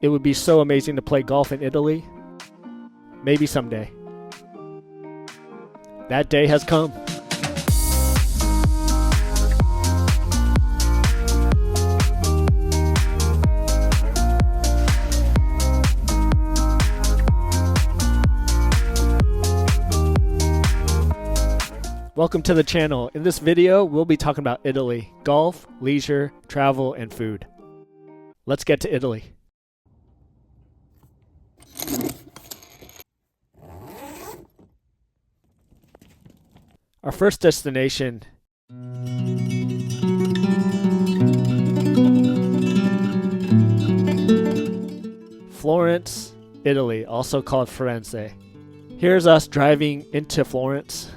it would be so amazing to play golf in Italy. Maybe someday. That day has come. Welcome to the channel. In this video, we'll be talking about Italy, golf, leisure, travel, and food. Let's get to Italy. Our first destination Florence, Italy, also called Florence. Here's us driving into Florence.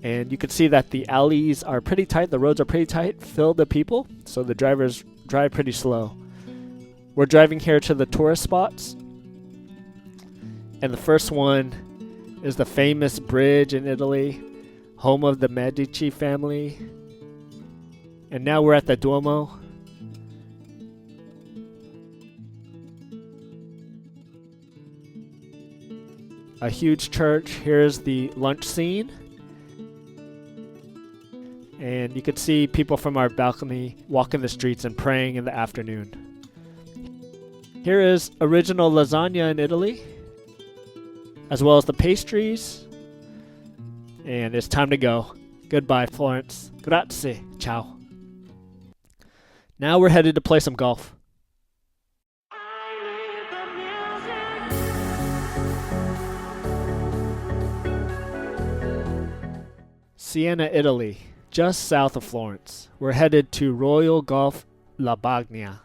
And you can see that the alleys are pretty tight, the roads are pretty tight, filled with people, so the drivers drive pretty slow. We're driving here to the tourist spots. And the first one is the famous bridge in Italy, home of the Medici family. And now we're at the Duomo. A huge church. Here's the lunch scene. And you can see people from our balcony walking the streets and praying in the afternoon. Here is original lasagna in Italy, as well as the pastries. And it's time to go. Goodbye, Florence. Grazie. Ciao. Now we're headed to play some golf. Siena, Italy. Just south of Florence. We're headed to Royal Golf La Bagnaia.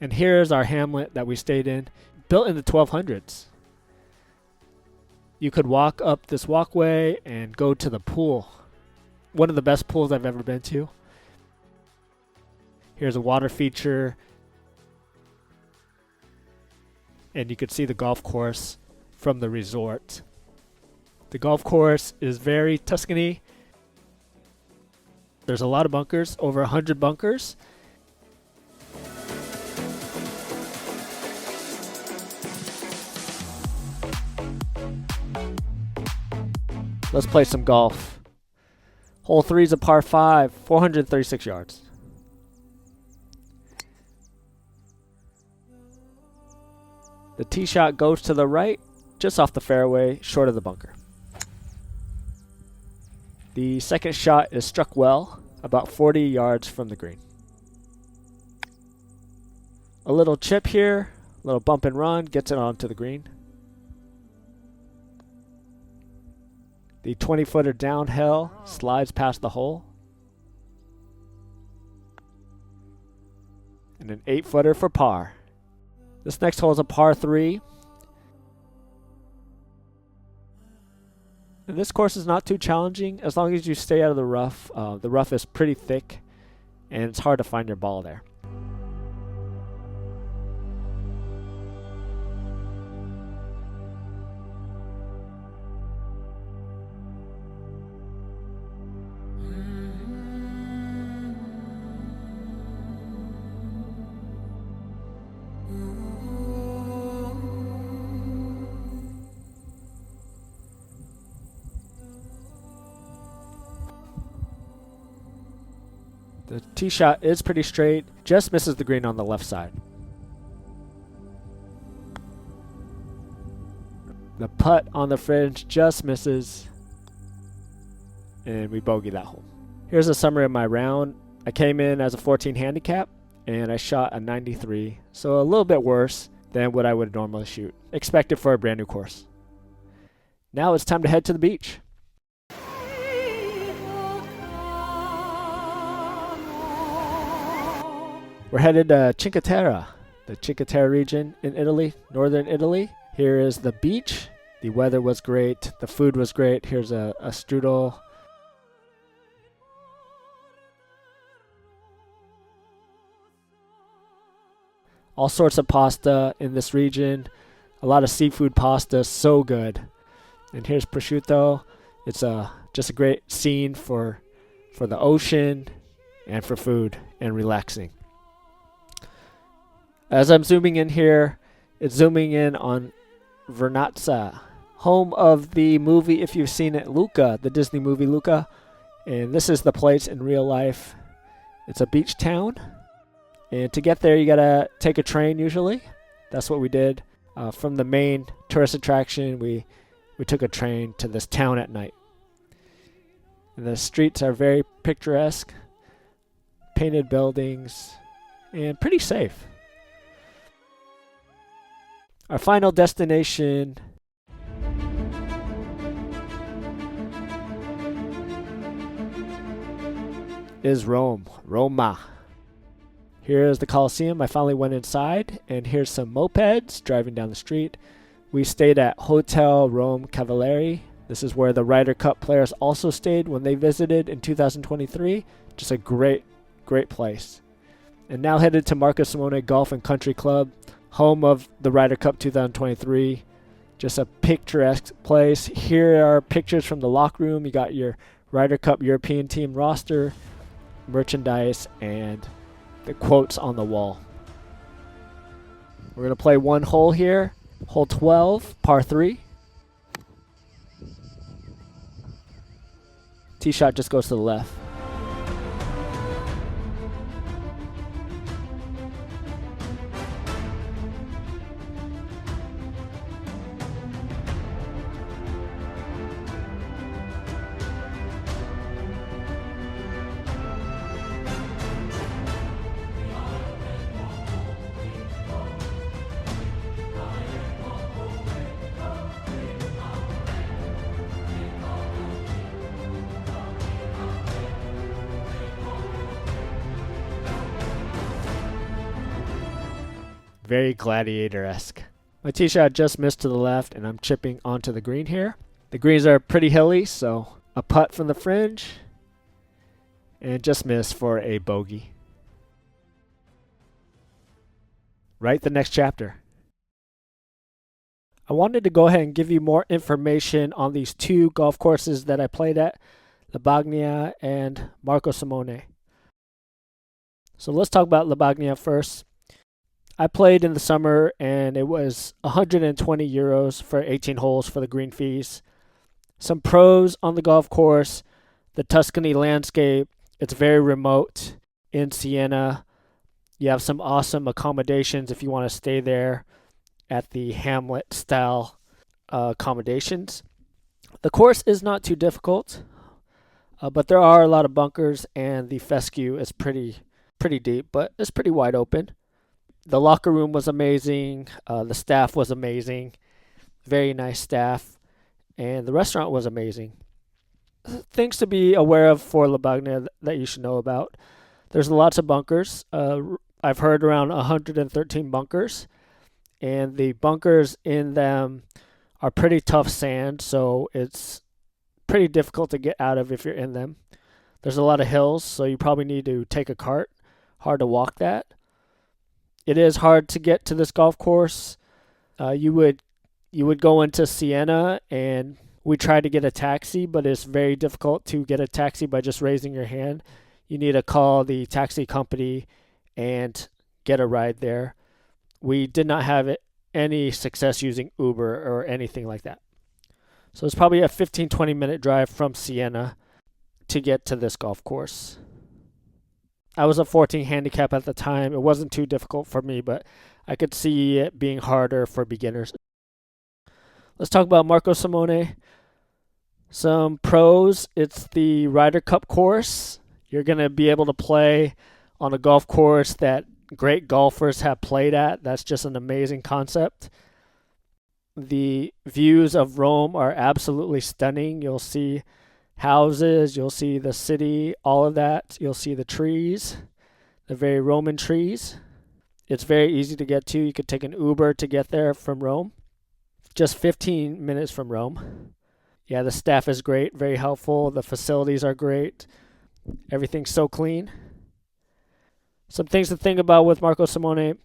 And here's our hamlet that we stayed in, built in the 1200s. You could walk up this walkway and go to the pool. One of the best pools I've ever been to. Here's a water feature. And you could see the golf course from the resort. The golf course is very Tuscany. There's a lot of bunkers, over 100 bunkers. Let's play some golf. Hole 3 is a par 5, 436 yards. The tee shot goes to the right, just off the fairway, short of the bunker. The second shot is struck well, about 40 yards from the green. A little chip here, a little bump and run, gets it onto the green. The 20-footer downhill slides past the hole. And an 8-footer for par. This next hole is a par 3. And this course is not too challenging as long as you stay out of the rough. The rough is pretty thick and it's hard to find your ball there. The tee shot is pretty straight, just misses the green on the left side. The putt on the fringe just misses, and we bogey that hole. Here's a summary of my round. I came in as a 14 handicap, and I shot a 93, so a little bit worse than what I would normally shoot, expected for a brand new course. Now it's time to head to the beach. We're headed to Cinque Terra, the Cinque Terra region in Italy, northern Italy. Here is the beach. The weather was great. The food was great. Here's a strudel. All sorts of pasta in this region. A lot of seafood pasta, so good. And here's prosciutto. It's just a great scene for the ocean and for food and relaxing. As I'm zooming in here, it's zooming in on Vernazza, home of the movie, if you've seen it, Luca, the Disney movie Luca. And this is the place in real life. It's a beach town. And to get there, you gotta take a train usually. That's what we did. From the main tourist attraction, we took a train to this town at night. And the streets are very picturesque, painted buildings, and pretty safe. Our final destination is Roma. Here is the Colosseum. I finally went inside, and here's some mopeds driving down the street. We stayed at Hotel Rome Cavalieri. This is where the Ryder Cup players also stayed when they visited in 2023. Just a great place. And now headed to Marco Simone Golf and Country Club, home of the Ryder Cup 2023. Just a picturesque place. Here are pictures from the locker room. You got your Ryder Cup European team roster, merchandise, and the quotes on the wall. We're going to play one hole here. Hole 12, par 3. Tee shot just goes to the left. Very gladiator-esque. My tee shot just missed to the left, and I'm chipping onto the green here. The greens are pretty hilly, so a putt from the fringe, and just missed for a bogey. Right, the next chapter. I wanted to go ahead and give you more information on these two golf courses that I played at, La Bagnaia and Marco Simone. So let's talk about La Bagnaia first. I played in the summer, and it was 120 euros for 18 holes for the green fees. Some pros on the golf course: the Tuscany landscape. It's very remote in Siena. You have some awesome accommodations if you want to stay there at the Hamlet style accommodations. The course is not too difficult, but there are a lot of bunkers, and the fescue is pretty deep, but it's pretty wide open. The locker room was amazing. The staff was amazing. Very nice staff. And the restaurant was amazing. Things to be aware of for La Bagnaia that you should know about. There's lots of bunkers. I've heard around 113 bunkers. And the bunkers in them are pretty tough sand, so it's pretty difficult to get out of if you're in them. There's a lot of hills, so you probably need to take a cart. Hard to walk that. It is hard to get to this golf course. You would go into Siena, and we tried to get a taxi, but it's very difficult to get a taxi by just raising your hand. You need to call the taxi company and get a ride there. We did not have any success using Uber or anything like that. So it's probably a 15-20 minute drive from Siena to get to this golf course. I was a 14 handicap at the time. It wasn't too difficult for me, but I could see it being harder for beginners. Let's talk about Marco Simone. Some pros: it's the Ryder Cup course. You're going to be able to play on a golf course that great golfers have played at. That's just an amazing concept. The views of Rome are absolutely stunning. You'll see houses, you'll see the city, all of that. You'll see the trees, the very Roman trees. It's very easy to get to. You could take an Uber to get there from Rome. Just 15 minutes from Rome. Yeah, the staff is great, very helpful. The facilities are great. Everything's so clean. Some things to think about with Marco Simone: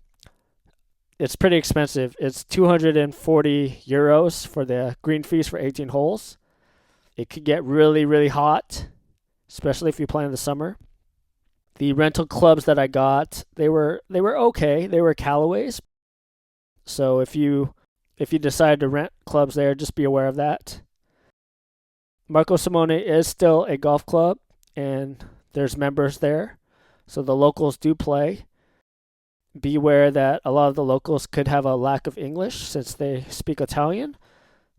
it's pretty expensive. It's 240 euros for the green fees for 18 holes. It could get really, really hot, especially if you play in the summer. The rental clubs that I got, they were okay. They were Callaways. So if you decide to rent clubs there, just be aware of that. Marco Simone is still a golf club, and there's members there, so the locals do play. Beware that a lot of the locals could have a lack of English since they speak Italian.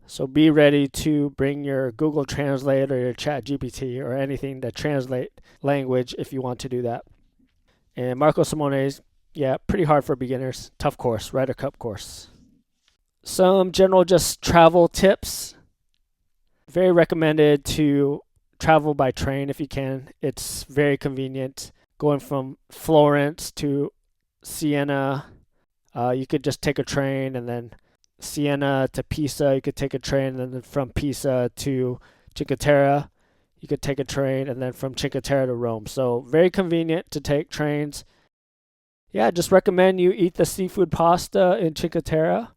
So be ready to bring your Google Translate or your Chat GPT or anything to translate language if you want to do that. And Marco Simone's, yeah, pretty hard for beginners. Tough course, Ryder Cup course. Some general just travel tips. Very recommended to travel by train if you can. It's very convenient. Going from Florence to Siena, you could just take a train, and then Siena to Pisa, you could take a train, and then from Pisa to Cinque Terra, you could take a train, and then from Cinque Terra to Rome. So very convenient to take trains. Yeah, just recommend you eat the seafood pasta in Cinque Terra.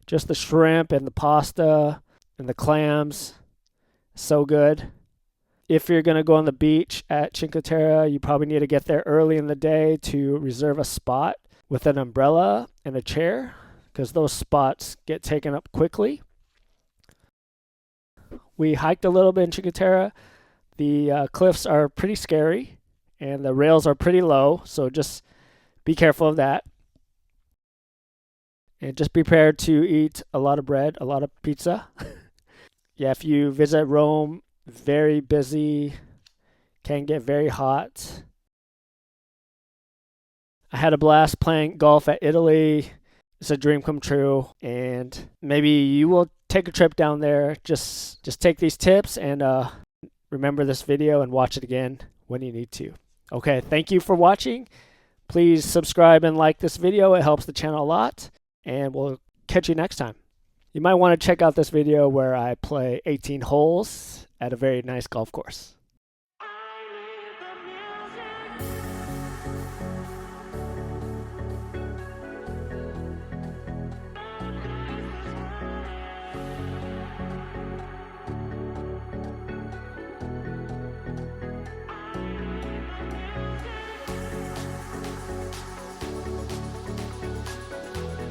Just the shrimp and the pasta and the clams. So good. If you're going to go on the beach at Cinque Terra, you probably need to get there early in the day to reserve a spot with an umbrella and a chair, because those spots get taken up quickly. We hiked a little bit in Cinque Terra. The cliffs are pretty scary, and the rails are pretty low, so just be careful of that. And just be prepared to eat a lot of bread, a lot of pizza. Yeah, if you visit Rome, very busy, can get very hot. I had a blast playing golf at Italy. It's a dream come true, and maybe you will take a trip down there. Just take these tips and remember this video and watch it again when you need to. Okay, thank you for watching. Please subscribe and like this video. It helps the channel a lot, and we'll catch you next time. You might want to check out this video where I play 18 holes at a very nice golf course.